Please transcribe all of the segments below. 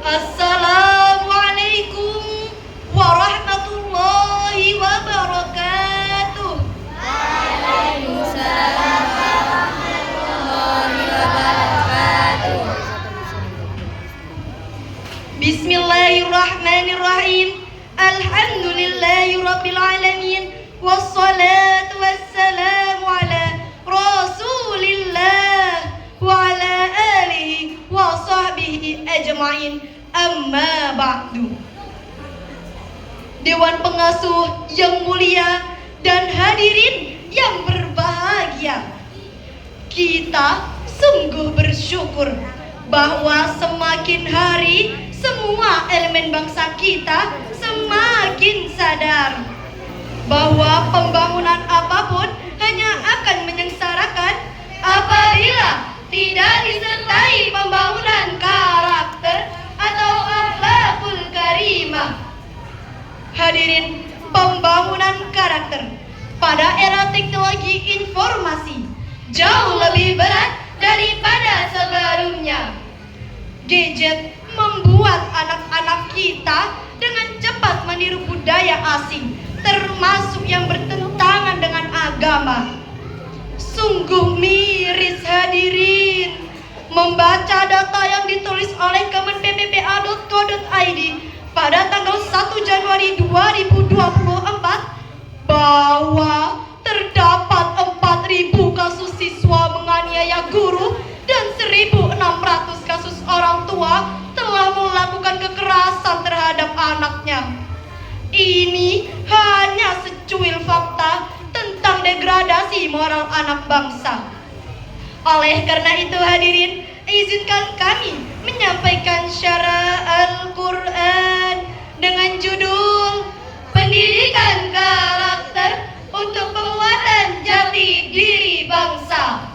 Assalamualaikum warahmatullahi wabarakatuh. Waalaikumsalam warahmatullahi wabarakatuh. Bismillahirrahmanirrahim. Alhamdulillahirabbil alamin. Wassalatu wassalamu ala Rasulillah wa ala alihi wa sahbihi ajma'in. Amma ba'du. Dewan pengasuh yang mulia dan hadirin yang berbahagia, kita sungguh bersyukur bahwa semakin hari semua elemen bangsa kita semakin sadar bahwa pembangunan apapun hanya akan menyengsarakan apabila tidak disertai pembangunan karakter atau akhlakul karimah. Hadirin, pembangunan karakter pada era teknologi informasi jauh lebih berat daripada sebelumnya. Gadget membuat anak-anak kita dengan cepat meniru budaya asing, termasuk yang bertentangan dengan agama. Sungguh miris hadirin membaca data yang ditulis oleh kemenpppa.co.id pada tanggal 1 Januari 2024 bahwa terdapat 4.000 kasus siswa menganiaya guru dan 1.600 kasus orang tua telah melakukan kekerasan terhadap anaknya. Ini hanya secuil fakta tentang degradasi moral anak bangsa. Oleh karena itu hadirin, izinkan kami menyampaikan syara Al-Quran dengan judul Pendidikan Karakter untuk Penguatan Jati Diri Bangsa.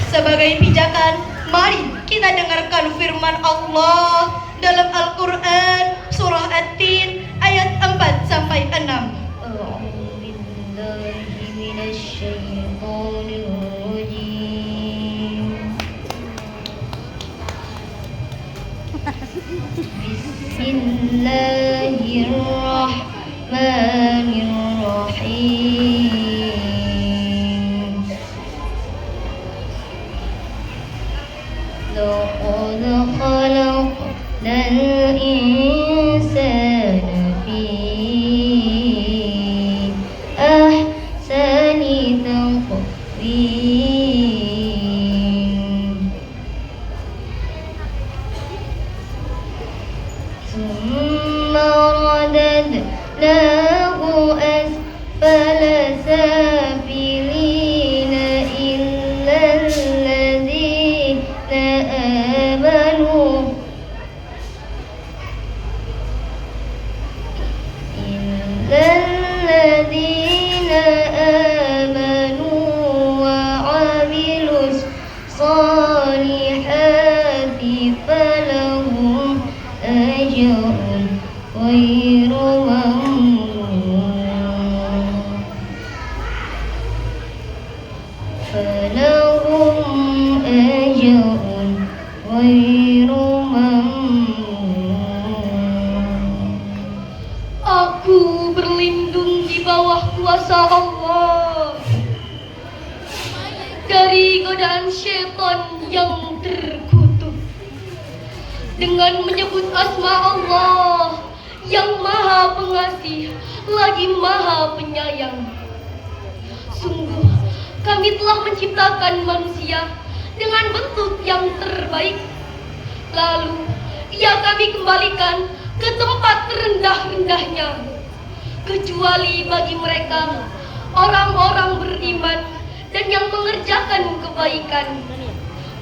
Sebagai pijakan, mari kita dengarkan firman Allah dalam Al-Quran surah At-Tin ayat 4 sampai 6. Bismillahirrahmanirrahim. لقد خلقنا الإنسان في أحسن تقويم ثم رددناه أسفل سافلين إلا الذين آمنوا وعملوا الصالحات فلهم أجر غير ممنون. فلهم أجر غير ممنون. Aku berlindung di bawah kuasa Allah dari godaan syaitan yang terkutuk dengan menyebut asma Allah yang maha pengasih lagi maha penyayang. Sungguh kami telah menciptakan manusia dengan bentuk yang terbaik, lalu ia kami kembalikan ke tempat terendah-rendahnya, kecuali bagi mereka orang-orang beriman dan yang mengerjakan kebaikan.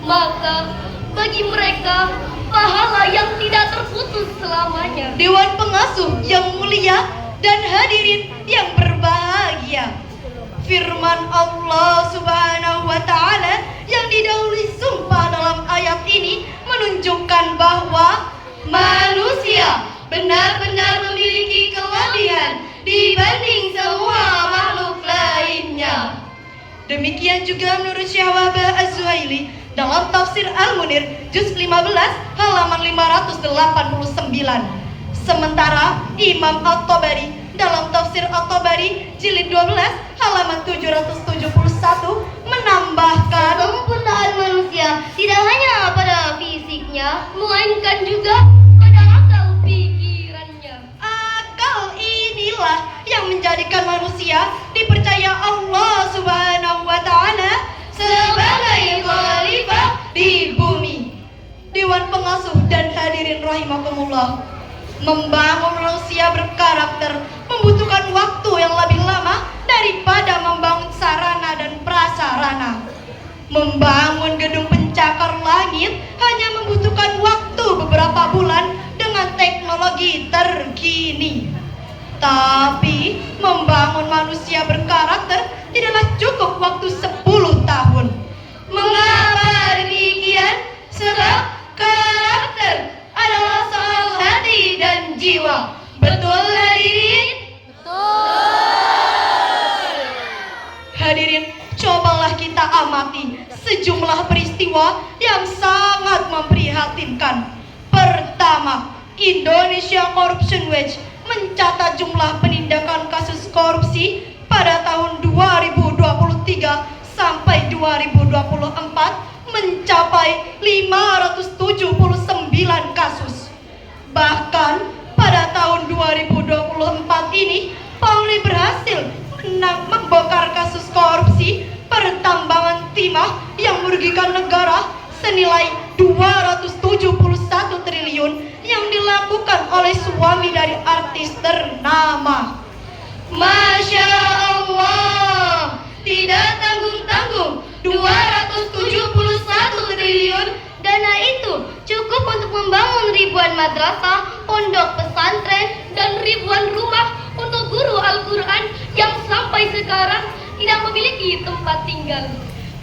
Maka bagi mereka pahala yang tidak terputus selamanya. Dewan pengasuh yang mulia dan hadirin yang berbahagia, firman Allah Subhanahu wa Ta'ala yang didahului sumpah dalam ayat ini menunjukkan bahwa manusia benar-benar memiliki kelebihan dibanding semua makhluk lainnya. Demikian juga menurut Syekh Wahab Az-Zuhaili dalam tafsir Al-Munir juz 15 halaman 589. Sementara Imam At-Tabari dalam tafsir At-Tabari jilid 12 halaman 771 menambahkan, Kesempurnaan manusia tidak hanya pada fisiknya, melainkan juga pada akal pikirannya. akal inilah yang menjadikan manusia dipercaya Allah Subhanahu wa Ta'ala sebagai khalifah di bumi. Dewan pengasuh dan hadirin rahimakumullah, membangun manusia berkarakter membutuhkan waktu yang lebih lama daripada membangun sarana dan prasarana. Membangun gedung pencakar langit hanya membutuhkan waktu beberapa bulan dengan teknologi terkini. Tapi membangun manusia berkarakter tidaklah cukup waktu 10 tahun. Mengapa demikian? Sebab karakter adalah soal hati dan jiwa. Betul hadirin? Hadirin, cobalah kita amati sejumlah peristiwa yang sangat memprihatinkan. Pertama, Indonesia Corruption Watch mencatat jumlah penindakan kasus korupsi pada tahun 2023 sampai 2024 mencapai 579 kasus. Bahkan pada tahun 2024 ini Polri berhasil membongkar kasus korupsi pertambangan timah yang merugikan negara senilai 271 triliun yang dilakukan oleh suami dari artis ternama. Masya Allah, tidak tanggung-tanggung 271 triliun. Dana itu cukup untuk membangun ribuan madrasah, pondok pesantren, dan ribuan rumah untuk guru Al-Quran yang sampai sekarang tidak memiliki tempat tinggal.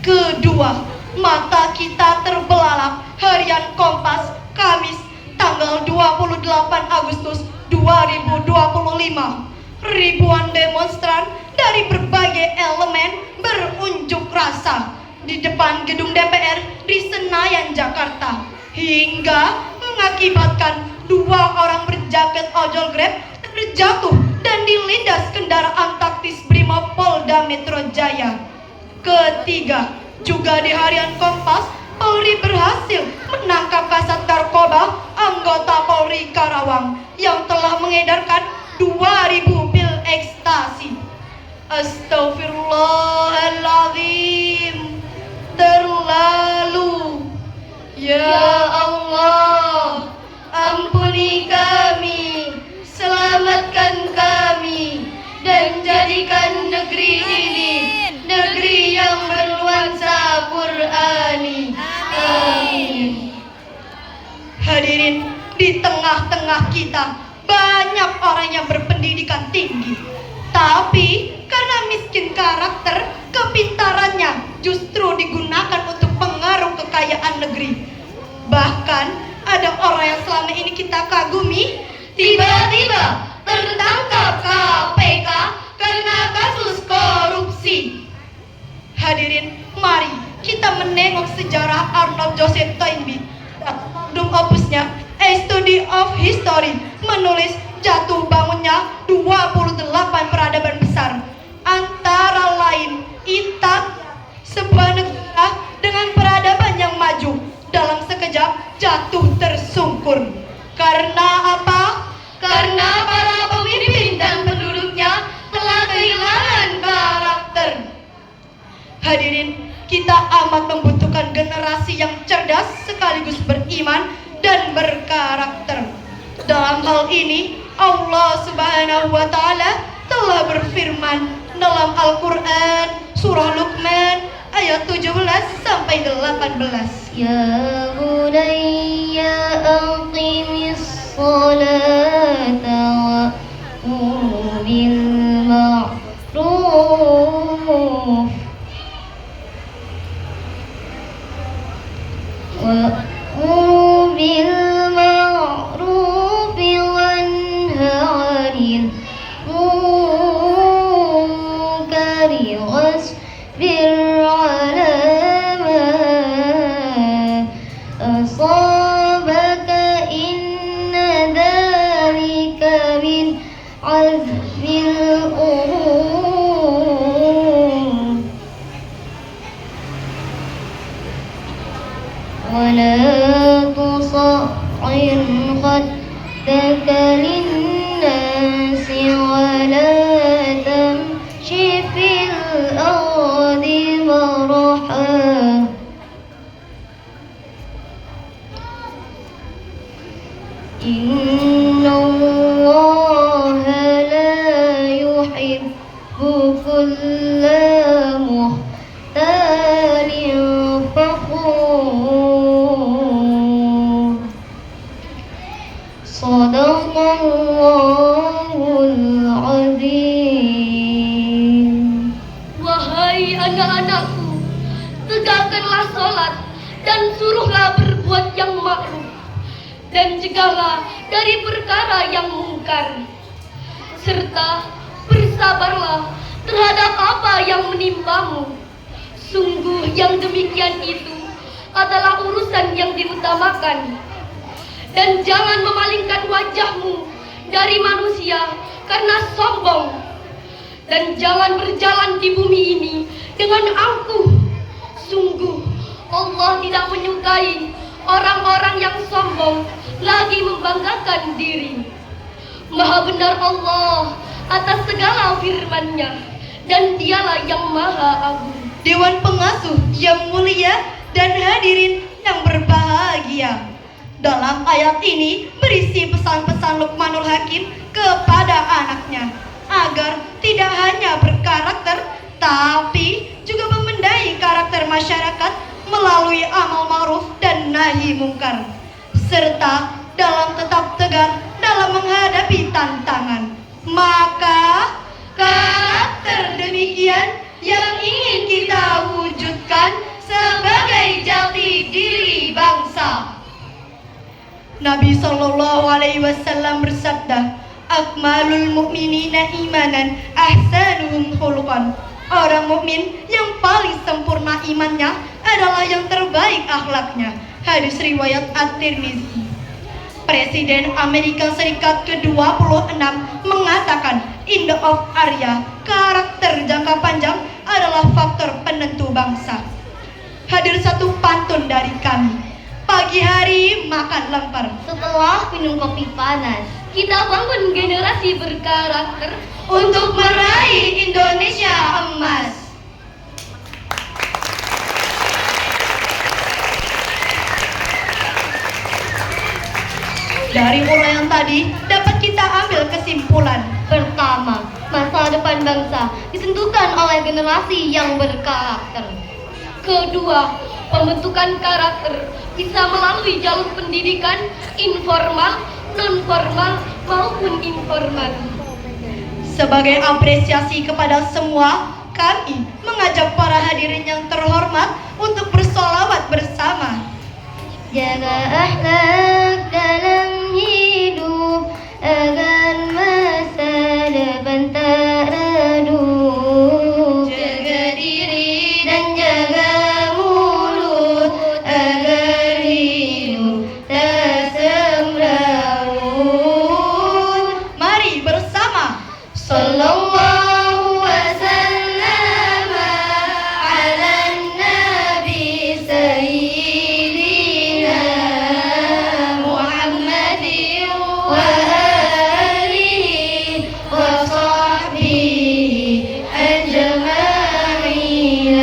Kedua, mata kita terbelalak. Harian Kompas, Kamis, tanggal 28 Agustus 2025. Ribuan demonstran dari berbagai elemen berunjuk rasa di depan gedung DPR di Senayan, Jakarta, hingga mengakibatkan 2 orang berjaket ojol Grab terjatuh dan dilindas kendaraan taktis Brimob Polda Metro Jaya. Ketiga, juga di harian Kompas, Polri berhasil menangkap kasat narkoba anggota Polri Karawang yang telah mengedarkan 2000 pil ekstasi. Astaghfirullahaladzim, terlalu. Ya Allah, ampuni kami, selamatkan kami, dan jadikan negeri ini negeri yang bernuansa Qur'ani. Amin. Hadirin, di tengah-tengah kita banyak orang yang berpendidikan tinggi, tapi karena miskin karakter, kepintarannya justru digunakan untuk pengaruh kekayaan negeri. Bahkan ada orang yang selama ini kita kagumi, tiba-tiba tertangkap KPK karena kasus korupsi. Hadirin, mari kita menengok sejarah Arnold Joseph Toynbee. Dalam opusnya A Study of History menulis jatuh bangunnya 28 peradaban besar, antara lain Italia, sebuah negara dengan peradaban yang maju, dalam sekejap jatuh tersungkur. Karena apa? Karena para pemimpin dan penduduknya telah kehilangan karakter. Hadirin, kita amat membutuhkan generasi yang cerdas sekaligus beriman dan berkarakter. Dalam hal ini, Allah Subhanahu wa Ta'ala telah berfirman dalam Al-Quran surah Luqman ayat 17 sampai 18. Ya bunayya aqimis salata wa amur bil ma'ruf وأمر بالمعروف وانه عن المنكر واصبر فخور صدق الله العظيم. Wahai anak-anakku, tegakkanlah sholat dan suruhlah berbuat yang ma'ruf, dan cegahlah dari perkara yang mungkar, serta bersabarlah terhadap apa yang menimpamu. Sungguh yang demikian itu adalah urusan yang diutamakan. Dan jangan memalingkan wajahmu dari manusia karena sombong. Dan jangan berjalan di bumi ini dengan angkuh. Sungguh Allah tidak menyukai orang-orang yang sombong lagi membanggakan diri. Maha benar Allah atas segala firman-Nya, dan Dialah yang Maha Agung. Dewan Pengasuh yang mulia dan hadirin yang berbahagia. Dalam ayat ini berisi pesan-pesan Luqmanul Hakim kepada anaknya agar tidak hanya berkarakter tapi juga memendai karakter masyarakat melalui amal ma'ruf dan nahi mungkar, serta dalam tetap tegar dalam menghadapi tantangan. Maka karakter demikian yang ingin kita wujudkan sebagai jati diri bangsa. Nabi Shallallahu Alaihi Wasallam bersabda, "Akmalul mu'minina imanan, ahsanuhum khuluqan." Orang mukmin yang paling sempurna imannya adalah yang terbaik akhlaknya. Hadis riwayat At-Tirmizi. Presiden Amerika Serikat ke-26 mengatakan, "In the of area, karakter jangka panjang adalah faktor penentu bangsa." Hadir satu pantun dari kami. Pagi hari makan lemper, Setelah minum kopi panas, kita bangun generasi berkarakter untuk meraih Indonesia emas. Dari uraian tadi dapat kita ambil kesimpulan. Pertama, masa depan bangsa ditentukan oleh generasi yang berkarakter. Kedua, pembentukan karakter bisa melalui jalur pendidikan informal, non-formal maupun informal. Sebagai apresiasi kepada semua, kami mengajak para hadirin yang terhormat untuk bersolawat bersama. Jaga akhlak dalam hidup agar masa depan tak redup. Jaga diri dan jaga mulut agar hidup tak semrawut. Mari bersama. Sallallahu wasallam ala nabi sayyidina Muhammadin wa alihi wa sahbihi ajma'in.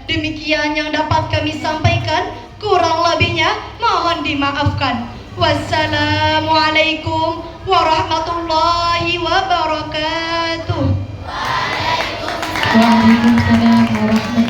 Demikian yang dapat kami sampaikan, kurang lebihnya mohon dimaafkan. Wassalamualaikum warahmatullahi wabarakatuh. Waalaikumsalam warahmatullahi wabarakatuh.